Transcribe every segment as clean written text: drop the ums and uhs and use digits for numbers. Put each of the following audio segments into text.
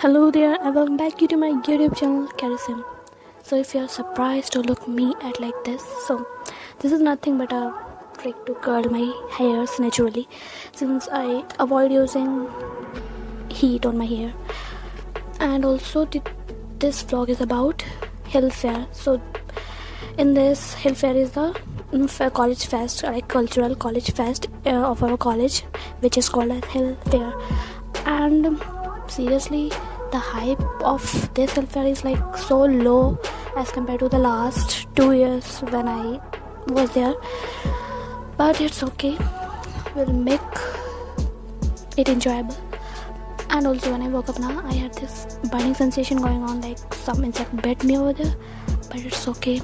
Hello there and welcome back to my YouTube channel Karisim. So if you're surprised to look me at like this, so this is nothing but a trick to curl my hairs naturally, since I avoid using heat on my hair. And also this vlog is about Hill Fair. So in this Hill Fair is the college fest, like cultural college fest of our college, which is called as Hill Fair. And seriously, the hype of this Hill Fair is like so low as compared to the last 2 years when I was there, but it's okay, we'll make it enjoyable. And also when I woke up now, I had this burning sensation going on, like some insect bit me over there, but it's okay.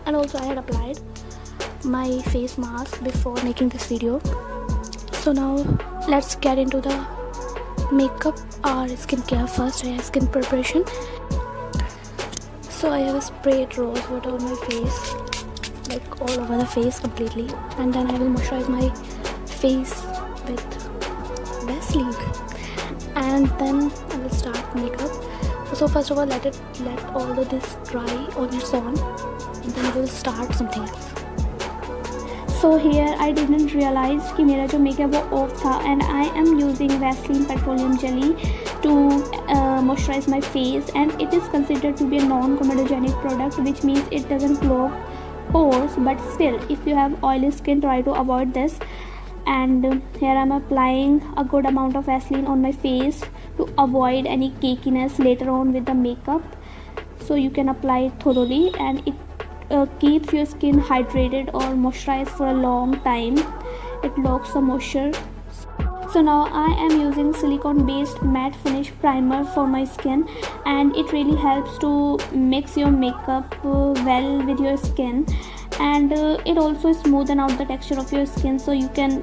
And also I had applied my face mask before making this video. So now let's get into the makeup or skincare first. I have skin preparation. So I have sprayed rose water on my face, like all over the face completely, and then I will moisturize my face with Vaseline, and then I will start makeup. So first of all, let all of this dry on its own, and then we will start something else. So here I didn't realize कि मेरा जो makeup वो off था, and I am using Vaseline petroleum jelly to moisturize my face, and it is considered to be a non-comedogenic product, which means it doesn't clog pores, but still if you have oily skin, try to avoid this. And here I'm applying a good amount of Vaseline on my face to avoid any cakiness later on with the makeup. So you can apply it thoroughly, and it keeps your skin hydrated or moisturized for a long time. It locks the moisture. So now I am using silicone based matte finish primer for my skin, and it really helps to mix your makeup well with your skin, and it also smoothen out the texture of your skin. So you can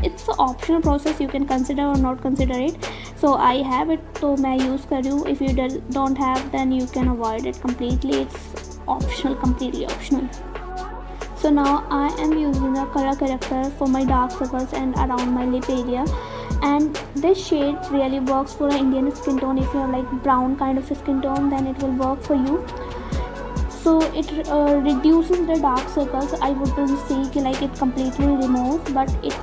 it's an optional process, you can consider or not consider it. So I have it, so मैं use कर रही हूँ. If you don't have, then you can avoid it completely. It's optional, completely optional. So now I am using a color corrector for my dark circles and around my lip area, and this shade really works for an Indian skin tone. If you have like brown kind of skin tone, then it will work for you. So it reduces the dark circles. I wouldn't say like it completely removes, but it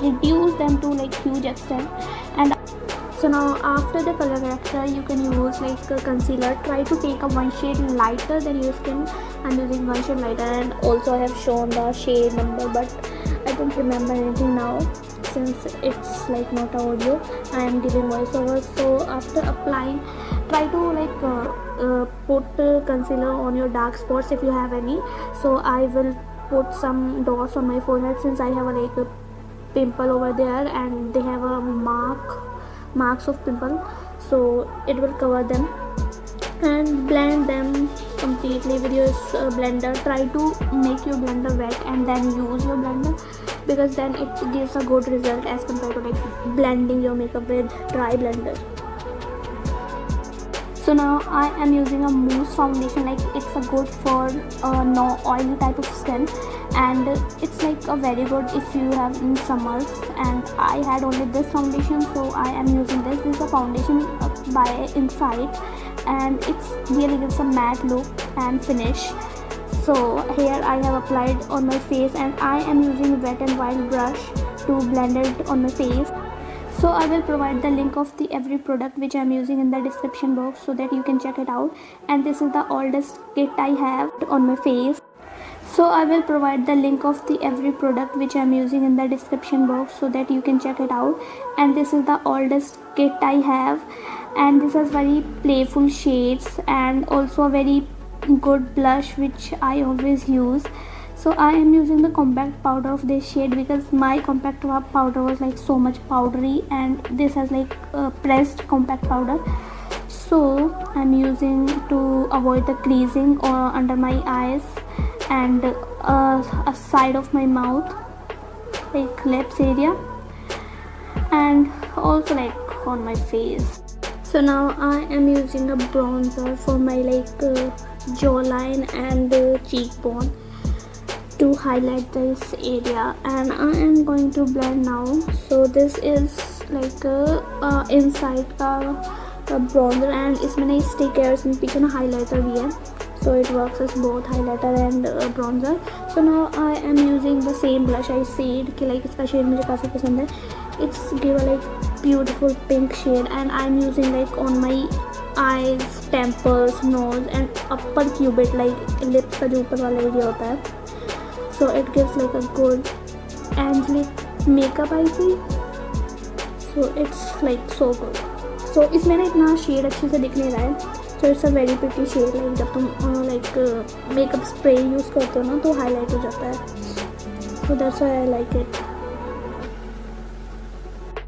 reduces them to like huge extent. And so now after the color corrector, you can use like a concealer. Try to take a one shade lighter than your skin. I'm using one shade lighter, and also I have shown the shade number, but I don't remember anything now since it's like not audio. I am giving voiceover. So after applying, try to like put concealer on your dark spots if you have any. So I will put some dots on my forehead since I have like a pimple over there, and they have a marks of pimple, so it will cover them. And blend them completely with your blender. Try to make your blender wet and then use your blender, because then it gives a good result as compared to like blending your makeup with dry blender. So now I am using a mousse foundation, like it's a good for no oily type of skin, and it's like a very good if you have in summers. And I had only this foundation, so I am using this. This is a foundation by Insight, and it's really gives a matte look and finish. So here I have applied on my face, and I am using Wet n Wild brush to blend it on my face. So I will provide the link of the every product which I am using in the description box, so that you can check it out. And this is the oldest kit I have on my face. So I will provide the link of the every product which I am using in the description box, so that you can check it out. And this is the oldest kit I have, and this has very playful shades and also a very good blush which I always use. So I am using the compact powder of this shade, because my compact powder was like so much powdery, and this has like pressed compact powder. So I'm using to avoid the creasing or under my eyes and a side of my mouth, like lips area, and also like on my face. So now I am using a bronzer for my like jawline and cheekbone to highlight this area, and I am going to blend now. So this is like inside का bronzer and इसमें ना stick है, इसमें पीछे ना highlighter भी है. So it works as both highlighter and bronzer. So now I am using the same blush. I said कि like इसका shade मुझे काफ़ी पसंद है. It's give a like beautiful pink shade and I'm using like on my eyes, temples, nose and upper cupid like lips का जो ऊपर वाला area होता है. So it gives like a good angelic makeup I see. So it's like so good. So इसमें ना इतना shade अच्छे से दिख नहीं रहा है. So it's a very pretty shade. like जब तुम like makeup spray यूज़ करते हो ना तो highlight हो जाता है. So that's why I like it.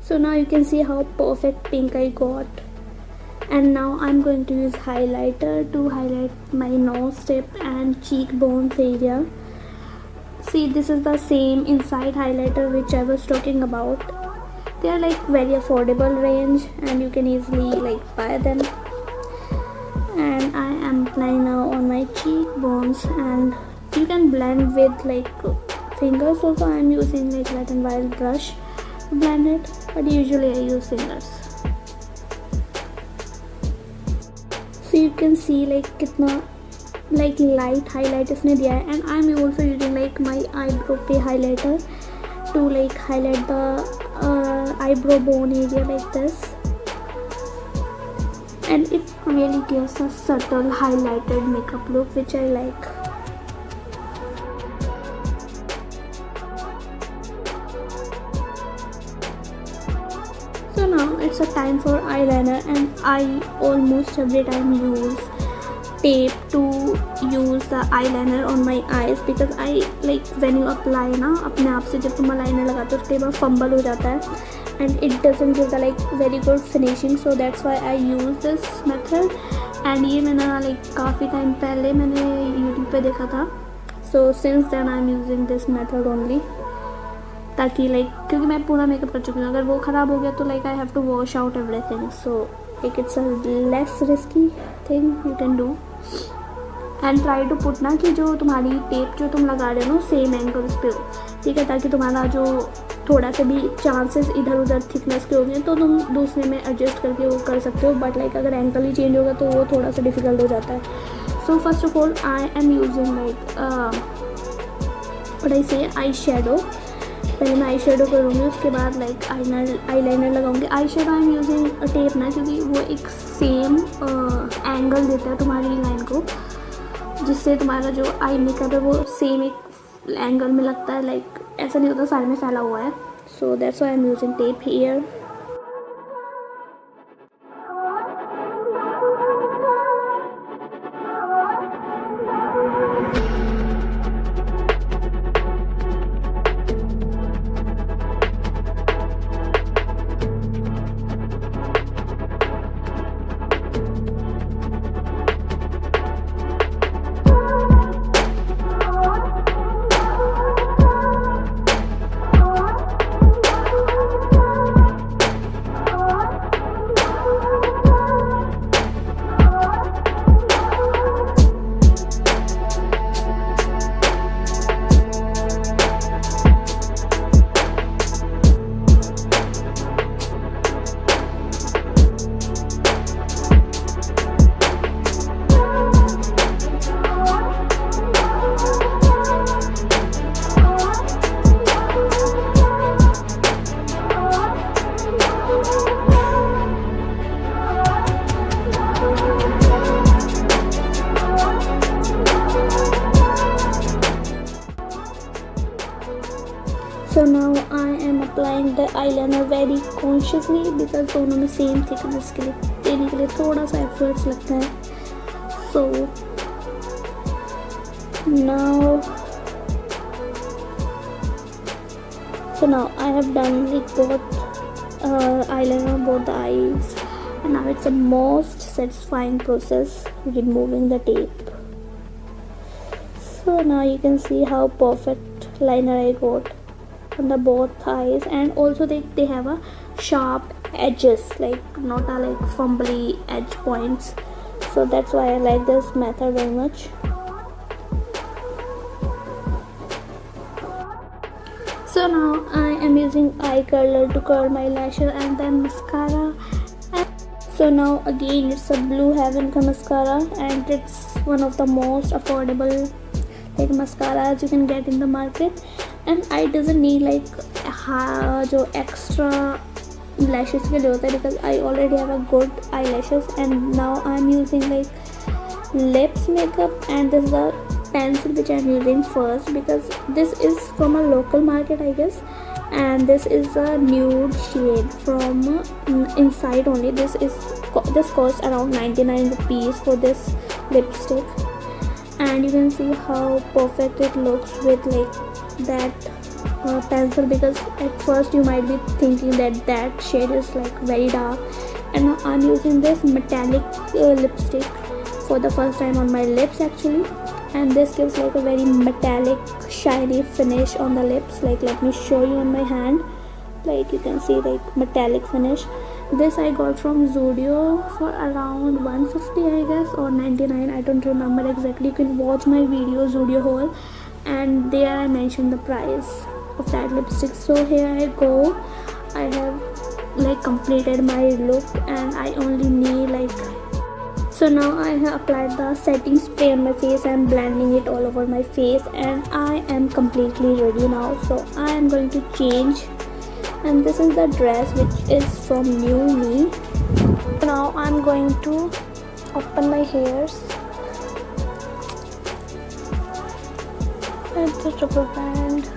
So now you can see how perfect pink I got. And now I'm going to use highlighter to highlight my nose tip and cheekbones area. See, this is the same inside highlighter which I was talking about. They are like very affordable range and you can easily like buy them. And I am applying now on my cheekbones and you can blend with like fingers also. I am using like Wet n Wild brush to blend it, but usually I use fingers. So you can see like कितना like light highlight इसने दिया है. And I am also using like my eyebrow पे highlighter to like highlight the eyebrow bone area like this. And it really gives a subtle highlighted makeup look which I like. So now it's a time for eyeliner and I almost every time use tape to use the eyeliner on my eyes because I like when you apply ना अपने आप से जब तुम eyeliner लगाते हो उसके बाद fumble हो जाता है and it doesn't give the like very good finishing. So that's why I use this method. And ये मैंने like काफ़ी टाइम पहले मैंने YouTube पे देखा था. So since then I'm using this method only. ताकि like क्योंकि मैं पूरा मेकअप कर चुकी हूँ, अगर वो ख़राब हो गया तो like I have to wash out everything. So like it's a less risky thing you can do. And try to put ना कि जो तुम्हारी टेप जो तुम लगा रहे हो ना सेम एंगल्स पे हो, ठीक है, ताकि तुम्हारा जो थोड़ा सा भी चांसेस इधर उधर थिकनेस के होंगे तो तुम दूसरे में एडजस्ट करके वो कर सकते हो. बट लाइक अगर एंगल ही चेंज होगा तो वो थोड़ा सा डिफ़िकल्ट हो जाता है. So first of all I am using like what I से आई शेडो. पहले मैं आई शेडो करूँगी, उसके बाद लाइक आईलाइनर लगाऊंगी. Eye shadow I am using tape ना क्योंकि वो एक सेम एंगल देता है तुम्हारी लाइन को, जिससे तुम्हारा जो आई मेकअप है वो सेम एक एंगल में लगता है. लाइक ऐसा नहीं होता सारे में फैला हुआ है. So that's why I am using tape here. So now I am applying the eyeliner very consciously because दोनों में सेम थिकनेस के लिए देने के लिए थोड़ा सा एफर्ट्स लगता है. So now I have done like both eyeliner on both the eyes, and now it's the most satisfying process removing the tape. So now you can see how perfect liner I got on the both eyes, and also they have a sharp edges, like not a like fumbly edge points. So that's why I like this method very much. So now I I'm using eye curler to curl my lashes, and then mascara. So now again it's a Blue Heaven ka mascara, and it's one of the most affordable like mascaras you can get in the market, and I doesn't need like जो extra lashes के लिए होता है, because I already have a good eyelashes. And now I'm using like lips makeup, and this is a pencil which I'm using first, because this is from a local market I guess, and this is a nude shade from inside only. This costs around 99 rupees for this lipstick, and you can see how perfect it looks with like that pencil, because at first you might be thinking that shade is like very dark. And now I'm using this metallic lipstick for the first time on my lips actually, and this gives like a very metallic shiny finish on the lips. Like let me show you on my hand, like you can see like metallic finish. This I got from Zudio for around 150 I guess, or 99, I don't remember exactly. You can watch my video Zudio haul, and there I mentioned the price of that lipstick. So here I go, I have like completed my look, and I only need like, so now I have applied the setting spray on my face and blending it all over my face, and I am completely ready now. So I am going to change, and this is the dress which is from New Me. Now I'm going to open my hairs. It's a rubber band.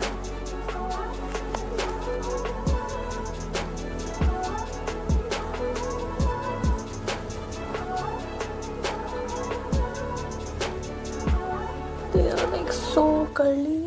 They are like so curly.